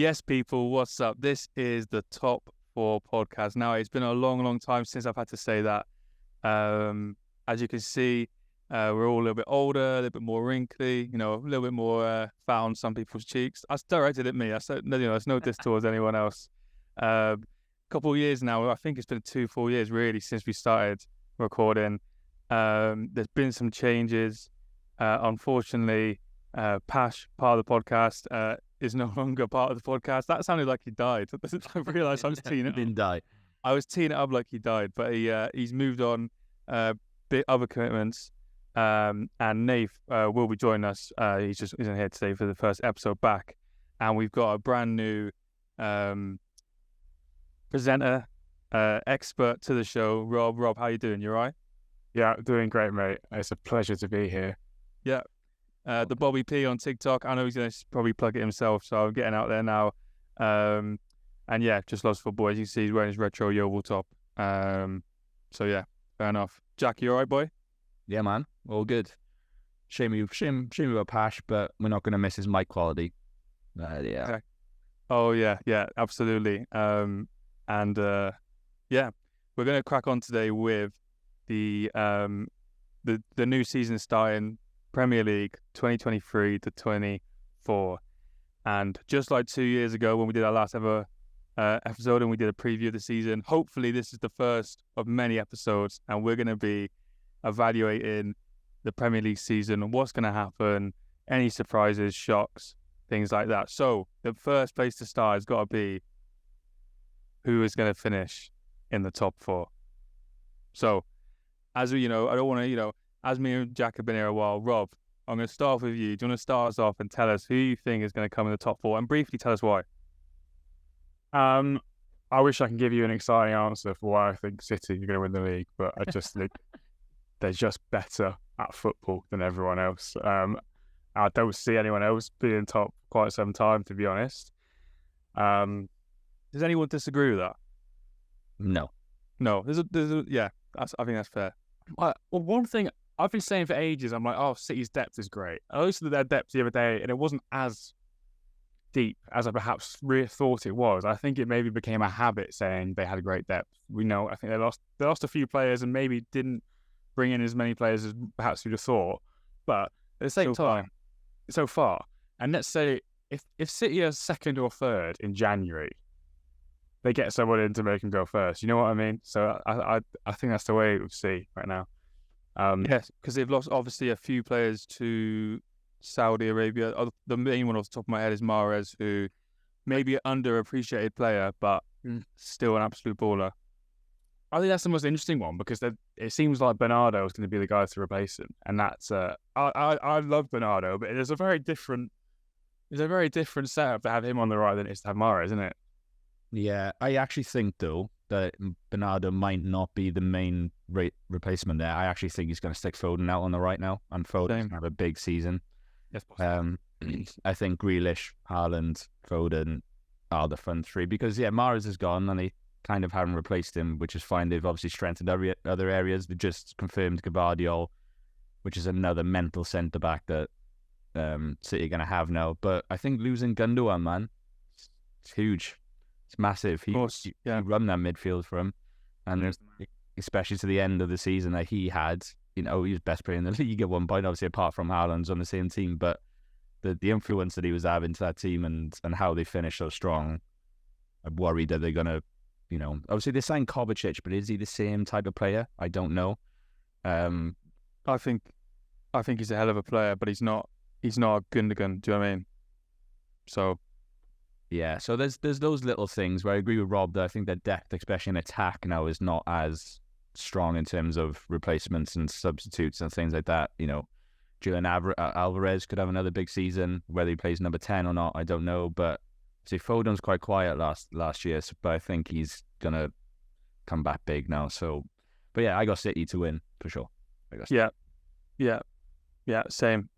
Yes, people, what's up? This is the Top 4 podcast. Now, it's been a long, long time since I've had to say that. As you can see, we're all a little bit older, a little bit more wrinkly, a little bit more fat on some people's cheeks. That's directed at me. It's no diss towards anyone else. Couple of years now, I think it's been 2 full years really since we started recording. There's been some changes. Unfortunately, Pash, part of the podcast, is no longer part of the podcast. That sounded like he died. I realised I was teeing it up. Didn't die. I was teeing it up like he died, but he's moved on, bit other commitments. And Nath will be joining us. He just isn't here today for the first episode back. And we've got a brand new presenter, expert to the show, Rob. Rob, how you doing? You all right? Yeah, doing great, mate. It's a pleasure to be here. Yeah. The Bobby P on TikTok. I know he's going to probably plug it himself, so I'm getting out there now. And yeah, just loves football. As you can see, he's wearing his retro Yeovil top. So yeah, fair enough. Jack, you all right, boy? Yeah, man. All good. Shame about Pash, but we're not going to miss his mic quality. Yeah. Okay. Oh yeah, absolutely. Yeah, we're going to crack on today with the new season starting. Premier League 2023 to 24, and just like 2 years ago when we did our last ever episode and we did a preview of the season, hopefully this is the first of many episodes and we're going to be evaluating the Premier League season and what's going to happen, any surprises, shocks, things like that. So the first place to start has got to be who is going to finish in the top 4. So as we, I don't want to, as me and Jack have been here a while, Rob, I'm going to start with you. Do you want to start us off and tell us who you think is going to come in the top 4 and briefly tell us why? I wish I could give you an exciting answer for why I think City are going to win the league, but I just think they're just better at football than everyone else. I don't see anyone else being top quite some time, to be honest. Does anyone disagree with that? No. Yeah, I think that's fair. Well, one thing I've been saying for ages, I'm like, oh, City's depth is great. I looked at their depth the other day, and it wasn't as deep as I perhaps really thought it was. I think it maybe became a habit saying they had a great depth. I think they lost a few players and maybe didn't bring in as many players as perhaps we'd have thought. But at the same time, so far, and let's say if City are second or third in January, they get someone in to make them go first. You know what I mean? So I think that's the way it would see right now. Yes, because they've lost obviously a few players to Saudi Arabia. The main one off the top of my head is Mahrez, who may be an underappreciated player, but still an absolute baller. I think that's the most interesting one because it seems like Bernardo is going to be the guy to replace him, and that's I love Bernardo, but there's a very different setup to have him on the right than it is to have Mahrez, isn't it? Yeah, I actually think, though, that Bernardo might not be the main replacement there. I actually think he's going to stick Foden out on the right now, and Foden's going to have a big season. Yes, I think Grealish, Haaland, Foden are the front three because, Mahrez is gone, and they kind of haven't replaced him, which is fine. They've obviously strengthened other areas. They just confirmed Gvardiol, which is another mental centre-back that City are going to have now. But I think losing Gundogan, man, it's huge. It's massive. He run that midfield for him, and especially to the end of the season that he had, he was best player in the league at one point. Obviously, apart from Haaland's on the same team, but the influence that he was having to that team and how they finished so strong, I'm worried that they're gonna, obviously they signed Kovacic, but is he the same type of player? I don't know. I think he's a hell of a player, but he's not a Gundogan. Do you know what I mean? So. Yeah, so there's those little things where I agree with Rob that I think that depth, especially in attack now, is not as strong in terms of replacements and substitutes and things like that. Julian Alvarez could have another big season. Whether he plays number 10 or not, I don't know. But see, Foden's quite quiet last year, but I think he's gonna come back big now. So, but yeah, I got City to win for sure. Yeah, same.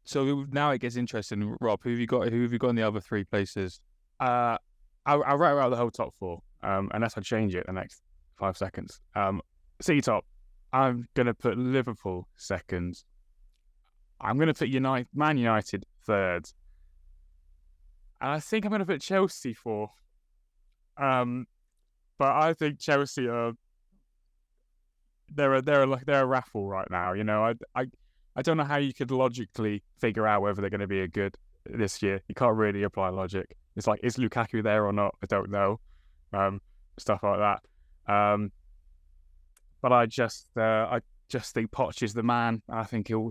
So now it gets interesting, Rob. Who have you got in the other 3 places? I'll write out the whole top 4, unless I change it the next 5 seconds. City top. I'm gonna put Liverpool second. I'm gonna put Man United third. And I think I'm going to put Chelsea 4th. But I think Chelsea are they're a raffle right now. You know, I don't know how you could logically figure out whether they're going to be a good this year. You can't really apply logic. It's like, is Lukaku there or not? I don't know. Stuff like that. But I just think Poch is the man. I think he'll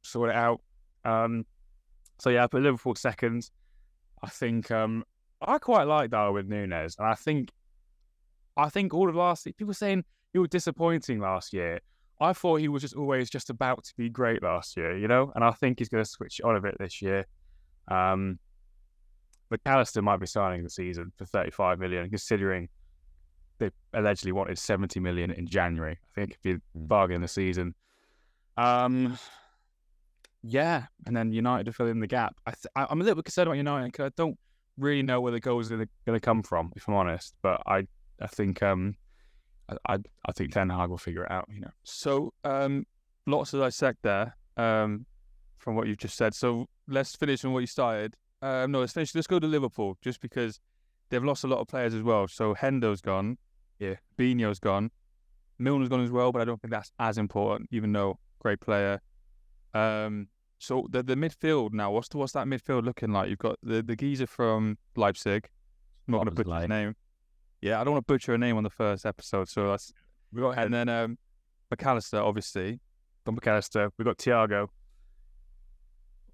sort it out. So yeah, I put Liverpool second. I think I quite like Darwin Núñez, and I think all of last year, people saying he was disappointing last year. I thought he was just always just about to be great last year, you know, and I think he's going to switch on a bit this year. McAllister might be signing the season for 35 million, considering they allegedly wanted 70 million in January. I think it'd be a bargain this season. Yeah, and then United to fill in the gap. I'm a little bit concerned about United because I don't really know where the goals are going to come from, if I'm honest. But I think I think Ten Hag will figure it out. You know. So lots to dissect there from what you've just said. So let's finish on what you started. Let's finish. Let's go to Liverpool, just because they've lost a lot of players as well. So Hendo's gone. Yeah. Binho's gone. Milner's gone as well, but I don't think that's as important, even though great player. So the midfield now, what's that midfield looking like? You've got the geezer from Leipzig. I'm not going to butcher his name. Yeah, I don't want to butcher a name on the first episode, so that's... And then McAllister, obviously. Got McAllister. We've got Thiago.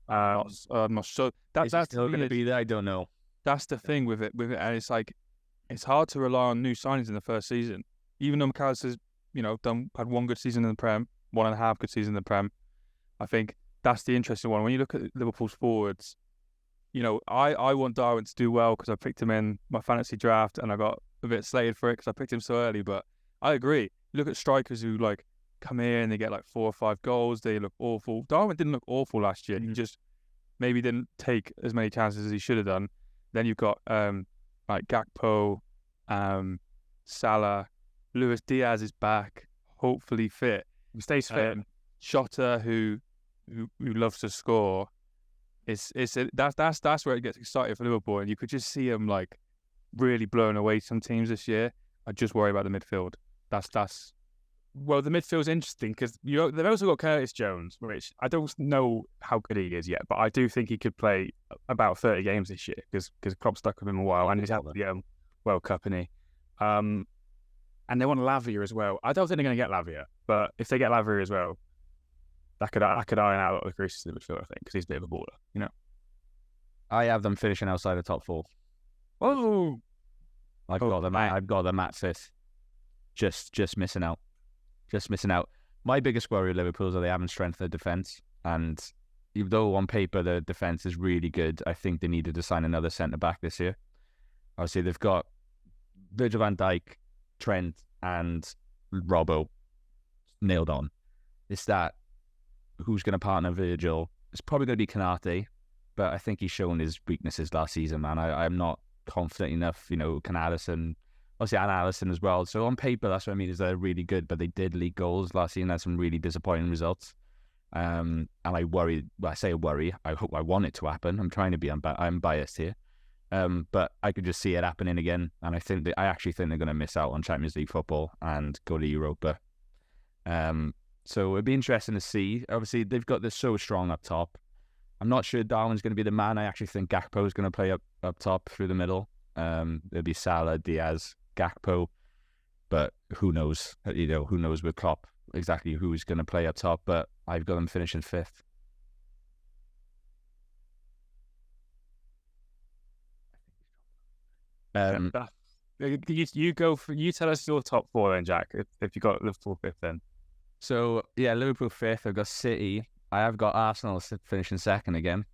I'm not sure. That's still going to be there. I don't know. That's the thing with it, and it's like it's hard to rely on new signings in the first season. Even though McAllister's, you know, had one good season in the Prem, 1.5 good season in the Prem. I think that's the interesting one. When you look at Liverpool's forwards, you know, I want Darwin to do well because I picked him in my fantasy draft and I got a bit slated for it because I picked him so early. But I agree. Look at strikers who like come in, they get like 4 or 5 goals, they look awful. Darwin didn't look awful last year. He just maybe didn't take as many chances as he should have done. Then you've got like Gakpo, Salah, Luis Diaz is back, hopefully fit. He stays fit. Shota, who loves to score, that's where it gets exciting for Liverpool, and you could just see him like really blowing away some teams this year. I just worry about the midfield. Well, the midfield's interesting because they've also got Curtis Jones, which I don't know how good he is yet, but I do think he could play about 30 games this year because Klopp stuck with him a while, and he's had the World Cup, and they want Lavia as well. I don't think they're going to get Lavia, but if they get Lavia as well, that could iron out a lot of the creases in the midfield, I think, because he's a bit of a baller, you know. I have them finishing outside the top 4. Oh, I've got them at 5th. Just missing out. My biggest worry with Liverpool is that they haven't strengthened their defence, and even though on paper the defence is really good, I think they needed to sign another centre back this year. Obviously, they've got Virgil van Dijk, Trent, and Robbo nailed on. It's that who's going to partner Virgil? It's probably going to be Kanate, but I think he's shown his weaknesses last season, man. I'm not confident enough, you know, Alisson, obviously, and Alisson as well. So on paper, that's what I mean, is they're really good, but they did leak goals last season, had some really disappointing results. And I worry, well, I say worry, I want it to happen. I'm trying to be, I'm biased here. But I could just see it happening again. And I actually think they're going to miss out on Champions League football and go to Europa. So it'd be interesting to see. Obviously, they've got this so strong up top. I'm not sure Darwin's going to be the man. I actually think Gakpo is going to play up top through the middle. There'll be Salah, Diaz, Gakpo, but who knows? You know, who knows with Klopp exactly who's going to play up top? But I've got them finishing 5th. You tell us your top 4 then, Jack. If you got Liverpool 5th, then. So yeah, Liverpool 5th. I've got City. I have got Arsenal finishing 2nd again.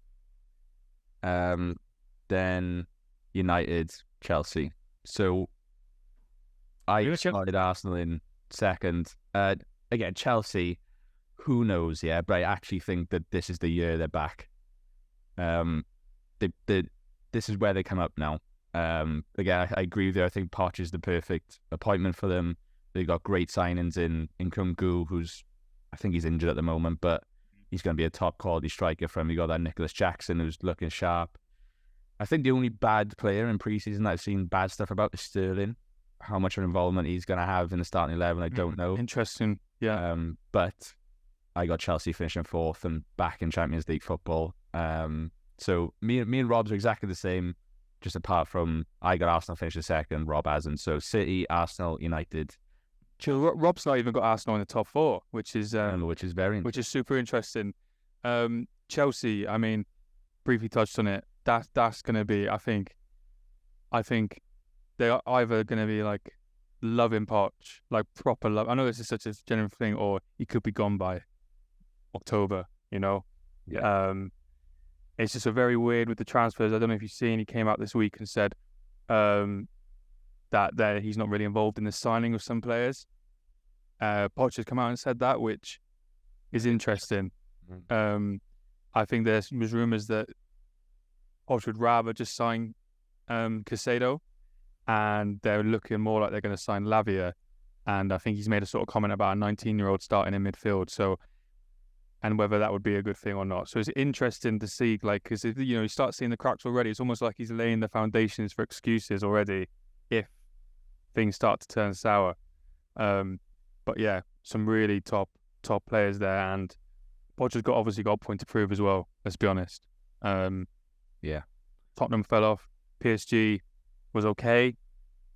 Then United, Chelsea. So I started Arsenal in 2nd. Again, Chelsea, who knows? Yeah, but I actually think that this is the year they're back. This is where they come up now. Again, I agree with you. I think Poch is the perfect appointment for them. They've got great signings in Nkunku, who's, I think he's injured at the moment, but he's going to be a top quality striker for him. You got that Nicholas Jackson, who's looking sharp. I think the only bad player in preseason that I've seen bad stuff about is Sterling. How much of an involvement he's going to have in the starting 11, I don't know. Interesting. Yeah. But I got Chelsea finishing 4th and back in Champions League football. So me and Rob's are exactly the same, just apart from I got Arsenal finishing 2nd, Rob hasn't. So City, Arsenal, United. Rob's not even got Arsenal in the top 4, which is super interesting. Chelsea, I mean, briefly touched on it. That's going to be, I think they are either going to be like loving Poch, like proper love. I know this is such a general thing, or he could be gone by October, you know? Yeah. It's just a very weird with the transfers. I don't know if you've seen, he came out this week and said that he's not really involved in the signing of some players. Poch has come out and said that, which is interesting. I think there's rumours that Poch would rather just sign Caicedo, and they're looking more like they're going to sign Lavia. And I think he's made a sort of comment about a 19-year-old starting in midfield. So, and whether that would be a good thing or not. So it's interesting to see, like, because you start seeing the cracks already. It's almost like he's laying the foundations for excuses already if things start to turn sour. But yeah, some really top players there, and Poch has obviously got a point to prove as well. Let's be honest. Yeah, Tottenham fell off. PSG was okay.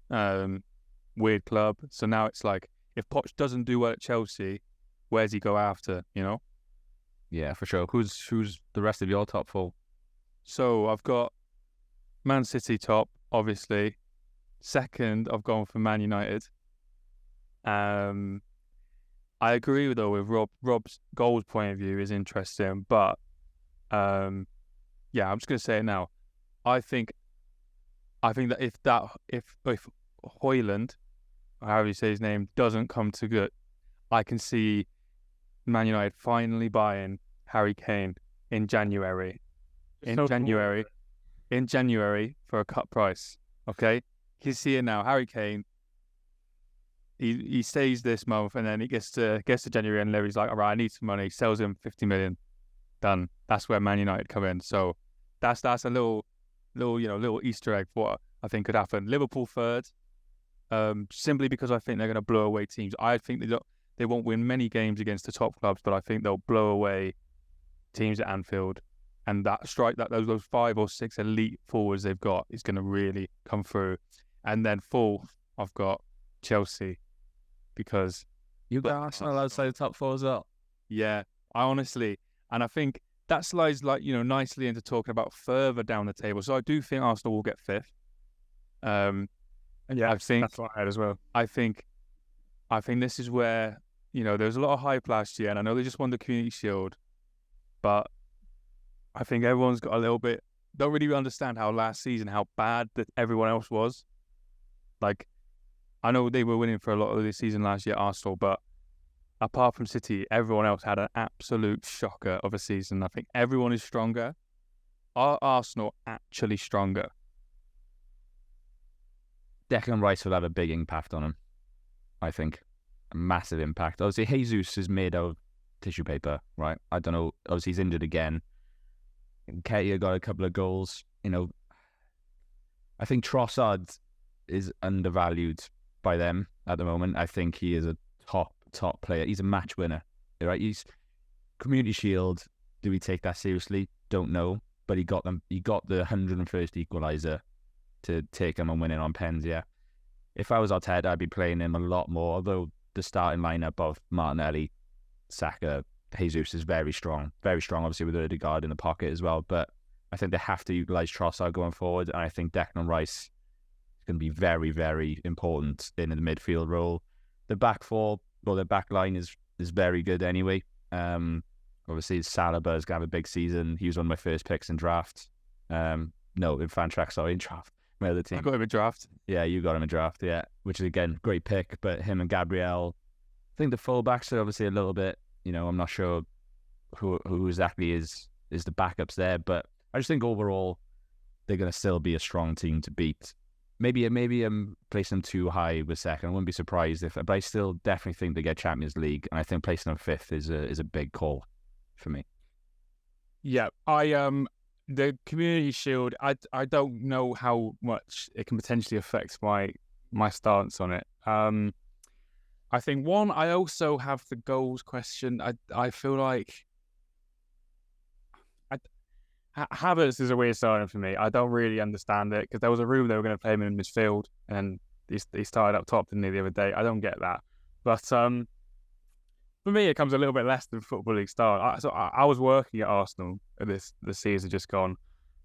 Weird club. So now it's like, if Poch doesn't do well at Chelsea, where's he go after? Yeah, for sure. Who's the rest of your top 4? So I've got Man City top, obviously. Second, I've gone for Man United. I agree with Rob's goals point of view is interesting, but yeah, I'm just gonna say it now. I think that if Højlund, or however you say his name, doesn't come to good, I can see Man United finally buying Harry Kane in January. In January for a cut price. Okay? You can see it now. Harry Kane, he stays this month, and then he gets to January, and Levy's like, all right, I need some money. Sells him 50 million. Done. That's where Man United come in. So that's a little Easter egg for what I think could happen. Liverpool third, simply because I think they're going to blow away teams. I think they won't win many games against the top clubs, but I think they'll blow away teams at Anfield. And those 5 or 6 elite forwards they've got is going to really come through. And then fourth, I've got Chelsea, because you got Arsenal outside the top 4 as well. Yeah, and I think that slides nicely into talking about further down the table. So I do think Arsenal will get 5th. And yeah, I think that's what I had as well. I think this is where there was a lot of hype last year, and I know they just won the Community Shield, but I think everyone's got a little bit, don't really understand how last season, how bad that everyone else was. Like, I know they were winning for a lot of the season last year, Arsenal, but apart from City, everyone else had an absolute shocker of a season. I think everyone is stronger. Are Arsenal actually stronger? Declan Rice will have a big impact on him, I think. A massive impact. Obviously, Jesus is made out of tissue paper, right? I don't know. Obviously, he's injured again. Ketia got a couple of goals. I think Trossard is undervalued by them at the moment. I think he is a top player. He's a match winner, right? He's Community Shield. Do we take that seriously? Don't know. But he got the 101st equaliser to take him and win it on pens. Yeah. If I was Arteta, I'd be playing him a lot more. Although the starting lineup of Martinelli, Saka, Jesus is very strong. Very strong, obviously, with Ødegaard in the pocket as well. But I think they have to utilise Trossard going forward. And I think Declan Rice is going to be very, very important in the midfield role. The back four, well, the back line is very good anyway. Obviously, Saliba is going to have a big season. He was one of my first picks in draft. No, in Fantrack, sorry, in draft. My other team. I got him in draft. Yeah, you got him in draft, yeah. Which is, again, great pick. But him and Gabriel, I think the fullbacks are obviously a little bit, I'm not sure who exactly is the backups there. But I just think overall, they're going to still be a strong team to beat. Maybe I'm placing them too high with second. I wouldn't be surprised but I still definitely think they get Champions League, and I think placing them 5th is a big call for me. Yeah, I the Community Shield, I don't know how much it can potentially affect my stance on it. I think one, I also have the goals question. I feel like Havertz is a weird signing for me. I don't really understand it because there was a rumor they were going to play him in midfield, and he started up top, didn't he, the other day? I don't get that, but for me, it comes a little bit less than Football League style. I was working at Arsenal the season just gone,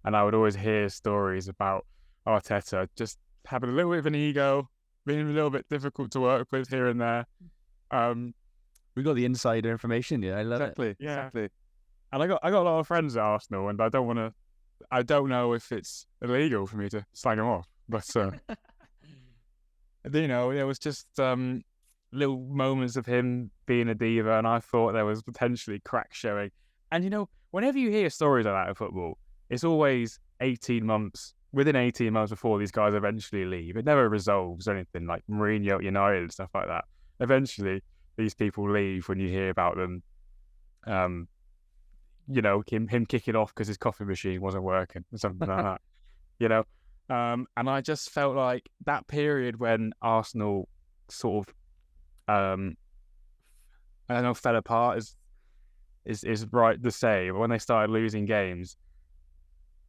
and I would always hear stories about Arteta just having a little bit of an ego, being a little bit difficult to work with here and there. We got the insider information. Yeah, I love exactly, it. Yeah, exactly. And I got a lot of friends at Arsenal, and I don't know if it's illegal for me to slag them off, but you know, there was just little moments of him being a diva, and I thought there was potentially cracks showing. And you know, whenever you hear stories like that in football, it's always 18 months. Within 18 months before these guys eventually leave, it never resolves anything, like Mourinho at United and stuff like that. Eventually, these people leave when you hear about them. You know, him kicking off because his coffee machine wasn't working or something like that. You know, and I just felt like that period when Arsenal sort of, I don't know, fell apart is right to say, but when they started losing games,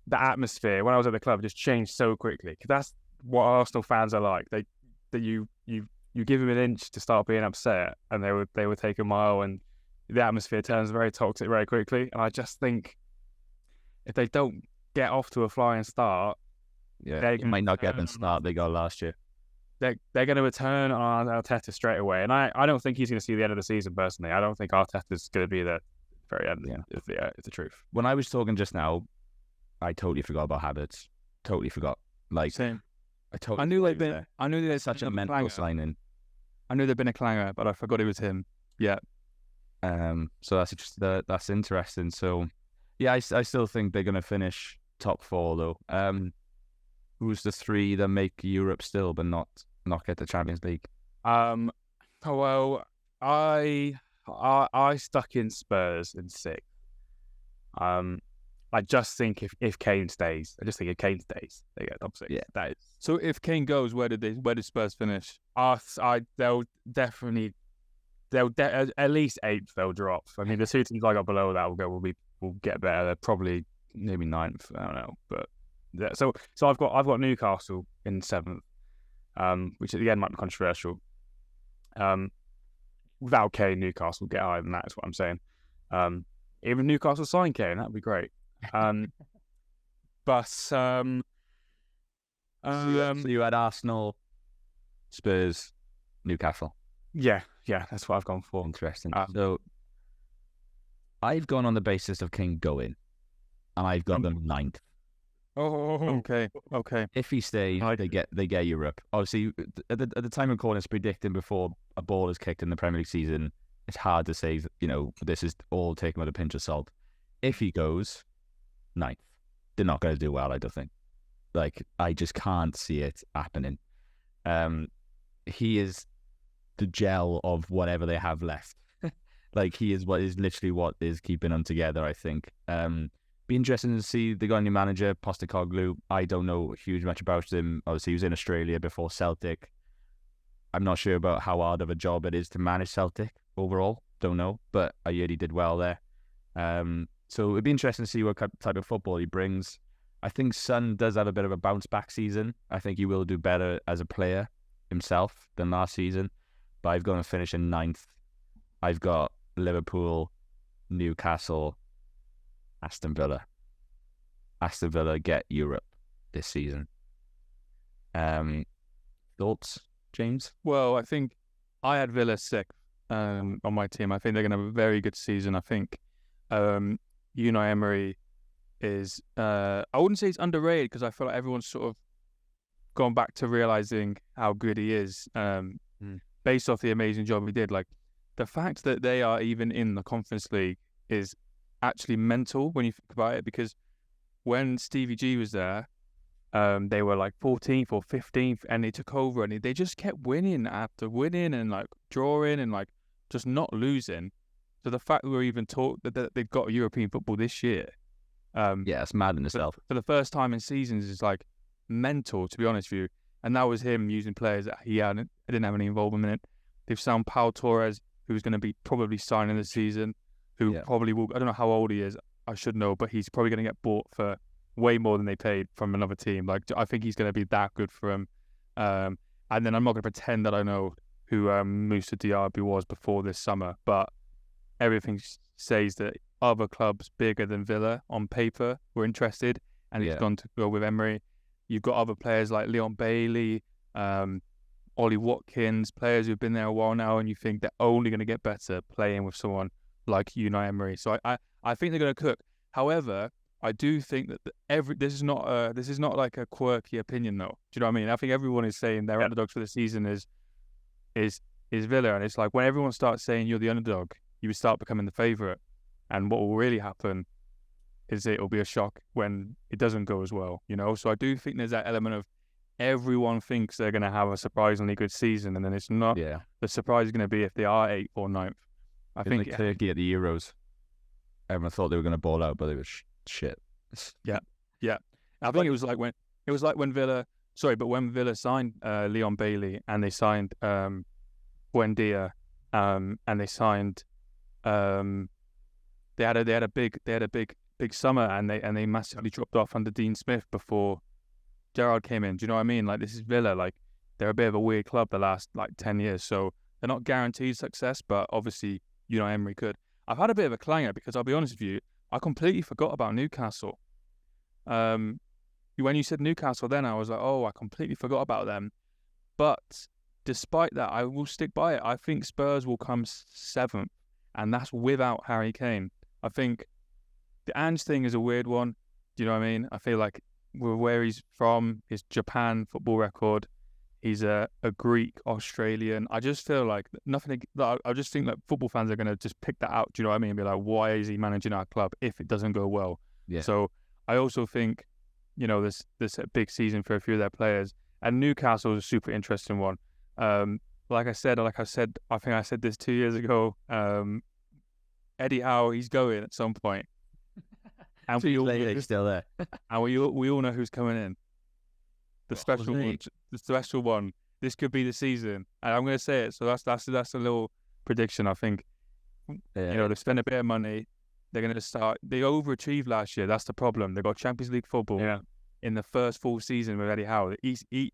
the atmosphere when I was at the club just changed so quickly. Because that's what Arsenal fans are like. You give them an inch to start being upset, and they would take a mile, and the atmosphere turns very toxic very quickly. And I just think if they don't get off to a flying start, they might not get the start they got last year. They're going to return on Arteta straight away, and I don't think he's going to see the end of the season personally. I don't think Arteta's going to be the very end. Yeah, is the truth. When I was talking just now, I totally forgot about Havertz. Totally forgot. Like same. I knew there's such a mental signing. I knew there'd been a clanger, but I forgot it was him. Yeah. So that's interesting. So yeah, I still think they're gonna finish top 4 though. Who's the 3 that make Europe still, but not get the Champions League? Well, I stuck in Spurs in 6th. I just think if Kane stays, they get top 6. Yeah, that is. So if Kane goes, where did Spurs finish? They'll at least 8th. They'll drop. I mean, the 2 teams I got below that will get better. They're probably maybe 9th. I don't know, but yeah. So I've got Newcastle in 7th, which again might be controversial. Without Kane, Newcastle get higher than that. Is what I'm saying. Even Newcastle sign Kane, that'd be great. So you had Arsenal, Spurs, Newcastle. Yeah, that's what I've gone for. Interesting. So I've gone on the basis of King going, and I've got them 9th. Oh, okay. If he stays, they get Europe. Obviously, at the time of calling, it's predicting before a ball is kicked in the Premier League season. It's hard to say, this is all taken with a pinch of salt. If he goes 9th, they're not going to do well, I don't think. Like, I just can't see it happening. He is the gel of whatever they have left. Like, he is literally what is keeping them together, I think. Be interesting to see. They got a new manager, Postecoglou. I don't know huge much about him. Obviously, he was in Australia before Celtic. I'm not sure about how hard of a job it is to manage Celtic overall. Don't know, but I heard he did well there. So it'd be interesting to see what type of football he brings. I think Son does have a bit of a bounce back season. I think he will do better as a player himself than last season. But I've got to finish in 9th. I've got Liverpool, Newcastle, Aston Villa. Aston Villa get Europe this season. Thoughts, James? Well, I think I had Villa 6th on my team. I think they're going to have a very good season. I think Unai Emery is, I wouldn't say he's underrated because I feel like everyone's sort of gone back to realizing how good he is based off the amazing job he did. Like, the fact that they are even in the Conference League is actually mental when you think about it, because when Stevie G was there, they were like 14th or 15th, and they took over and they just kept winning after winning and like drawing and like just not losing. So the fact that we're even taught that they've got European football this year Yeah, it's mad in for, itself. for the first time in seasons is like mental, to be honest with you. And that was him using players that he didn't have any involvement in it. They've signed Pau Torres, who's going to be probably signing this season, who probably will. I don't know how old he is. I should know, but he's probably going to get bought for way more than they paid from another team. Like, I think he's going to be that good for him. And then I'm not going to pretend that I know who Moussa Diaby was before this summer, but everything says that other clubs bigger than Villa on paper were interested, and he's gone to go with Emery. You've got other players like Leon Bailey, Ollie Watkins, players who've been there a while now, and you think they're only going to get better playing with someone like Unai Emery. So I think they're going to cook. However, I do think that this is not like a quirky opinion though. Do you know what I mean? I think everyone is saying their underdogs for the season is Villa, and it's like when everyone starts saying you're the underdog, you would start becoming the favourite. And what will really happen is it'll be a shock when it doesn't go as well, you know? So I do think there's that element of everyone thinks they're going to have a surprisingly good season, and then it's not. Yeah. The surprise is going to be if they are 8th or 9th. I think like Turkey at the Euros. Everyone thought they were going to ball out, but it was shit. Yeah. I think it was like when Villa. Sorry, but when Villa signed Leon Bailey and they signed Buendia, and they signed they had a big summer, and they massively dropped off under Dean Smith before Gerrard came in. Do you know what I mean? Like, this is Villa. Like, they're a bit of a weird club the last 10 years, so they're not guaranteed success, but obviously Unai Emery could. I've had a bit of a clanger because I'll be honest with you, I completely forgot about Newcastle. When you said Newcastle, then I was like, oh, I completely forgot about them. But despite that, I will stick by it. I think Spurs will come 7th, and that's without Harry Kane. I think the Ange thing is a weird one. Do you know what I mean? I feel like where he's from, his Japan football record, he's a Greek Australian. I just feel like nothing. I just think that football fans are going to just pick that out. Do you know what I mean? And be like, why is he managing our club if it doesn't go well? Yeah. So I also think, you know, this a big season for a few of their players, and Newcastle is a super interesting one. Like I said, I think I said this 2 years ago. Eddie Howe, he's going at some point. And he's still there. And we all know who's coming in. The special one. This could be the season, and I'm going to say it. So that's a little prediction. I think, you know, they spend a bit of money. They're going to start. They overachieved last year. That's the problem. They got Champions League football in the first full season with Eddie Howe. If he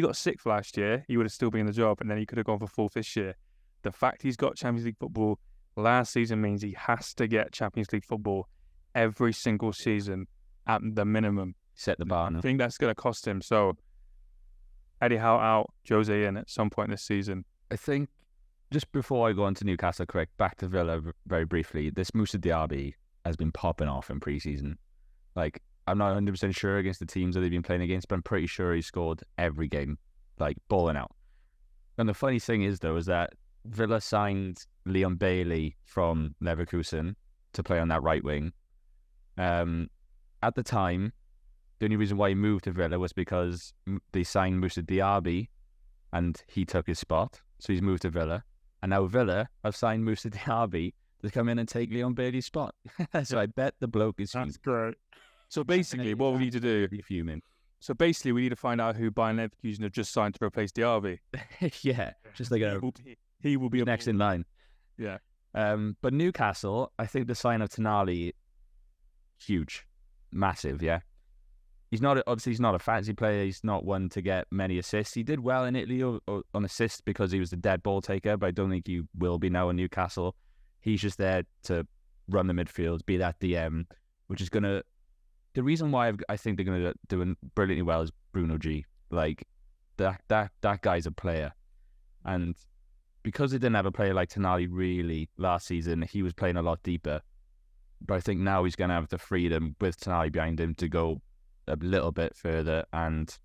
got 6th last year, he would have still been in the job, and then he could have gone for 4th this year. The fact he's got Champions League football last season means he has to get Champions League football every single season at the minimum. Set the bar. I think that's going to cost him. So Eddie Howe out, Jose in at some point this season. I think just before I go on to Newcastle, quick, back to Villa very briefly. This Moussa Diaby has been popping off in pre-season. Like, I'm not 100% sure against the teams that they've been playing against, but I'm pretty sure he scored every game, like balling out. And the funny thing is, though, is that Villa signed Leon Bailey from Leverkusen to play on that right wing. At the time, the only reason why he moved to Villa was because they signed Moussa Diaby and he took his spot. So he's moved to Villa. And now Villa have signed Moussa Diaby to come in and take Leon Bailey's spot. So I bet the bloke is That's great. So basically, what we need to do... fuming. So basically, we need to find out who Bayern Leverkusen have just signed to replace Diaby. Yeah, just like he will be next in line. Yeah. But Newcastle, I think the sign of Tonali, huge, massive. Yeah, he's not a fancy player. He's not one to get many assists. He did well in Italy on assists because he was the dead ball taker, but I don't think he will be now in Newcastle. He's just there to run the midfield, be that DM, which is gonna. The reason why I think they're gonna do brilliantly well is Bruno G. Like that guy's a player, and because they didn't have a player like Tonali really last season, he was playing a lot deeper. But I think now he's going to have the freedom with Tonali behind him to go a little bit further and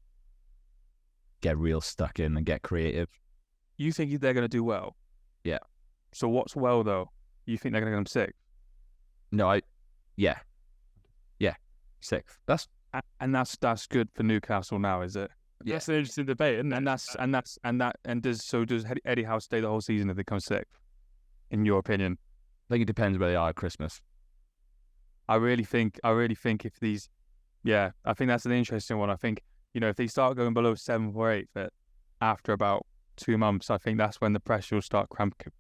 get real stuck in and get creative. You think they're going to do well? Yeah. So what's well, though? You think they're going to get them 6th? No, Yeah, 6th. That's good for Newcastle now, is it? Yeah. That's an interesting debate, does Eddie Howe stay the whole season if they come 6th? In your opinion? I think it depends where they are at Christmas. I really think if these, yeah, I think that's an interesting one. I think, if they start going below 7th or 8th after about 2 months, I think that's when the pressure will start cranking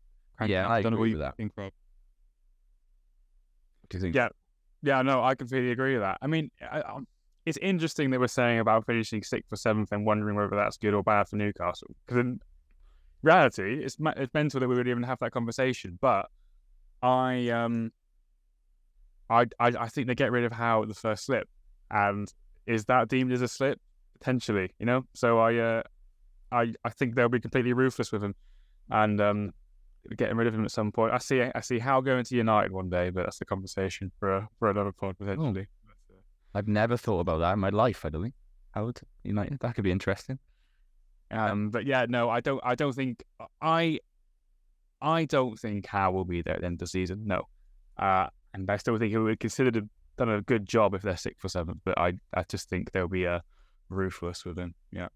Yeah, up. I don't know what agree you with that. think, Rob. Do you think? Yeah, no, I completely agree with that. I mean, it's interesting that we're saying about finishing 6th or 7th and wondering whether that's good or bad for Newcastle. Because in reality, it's mental that we would even have that conversation. But I think they get rid of Howe at the first slip, and is that deemed as a slip? Potentially, So I think they'll be completely ruthless with him, and getting rid of him at some point. I see Howe going to United one day, but that's the conversation for another pod potentially. I've never thought about that in my life. I don't think. Howard United, that could be interesting. But yeah, no, I don't think Howe will be there at the end of the season. No, and I still think he would consider done a good job if they're 6th or 7th. But I just think they'll be ruthless with him. Yeah.